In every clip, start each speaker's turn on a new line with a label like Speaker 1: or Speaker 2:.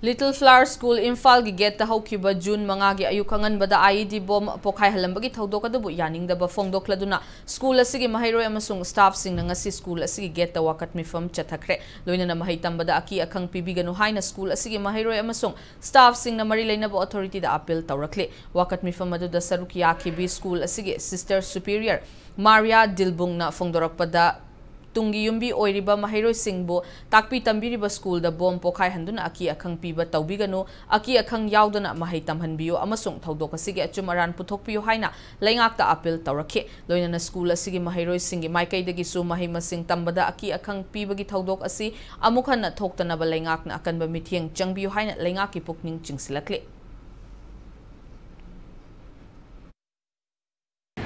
Speaker 1: Little Flower School Imphal gi get ta haukiba June mangagi ayukangan bada IED bomb pokai halambagi thodok adabu yaning da ba fongdok laduna school asigi mahairoi amasung staff sing ngasi school asigi get ta wakat mifam chathakre loina na mahai tambada aki akhang pibiganu haina school asigi mahairoi amasung staff sing na mari leina ba authority da appeal tawrakle wakat mifam adu da saruki akibi school asigi sister superior Maria Dilbung na fongdorak pada Tungi yumbi oiriba mahiroi singbo takpi tambiriba school da bom pokai handuna aki akhang piba tawbigano aki akhang yaudana mahai tamhanbiyo amasung thodok asigi achumaran puthokpiyo haina laingak ta appeal tawrakhe loina na school asigi mahiroi singi maikai dagi su mahai masing tambada aki akhang pibagi thodok asi amukhanna thoktana ba laingak na akanba mithieng changbiyo haina laingak ki pukning chingsilakle.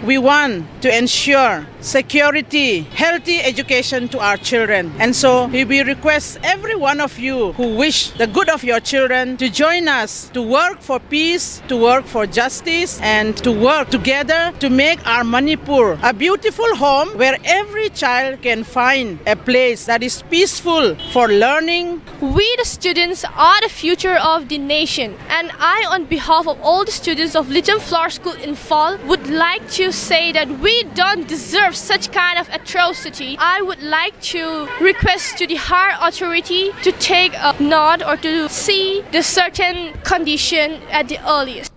Speaker 2: We want to ensure security, healthy education to our children. And so we request every one of you who wish the good of your children to join us to work for peace, to work for justice, and to work together to make our Manipur a beautiful home where every child can find a place that is peaceful for learning.
Speaker 3: We the students are the future of the nation, and I, on behalf of all the students of Little Flower School in Fall, would like to say that we don't deserve such kind of atrocity. I would like to request to the higher authority to take a nod or to see the certain condition at the earliest.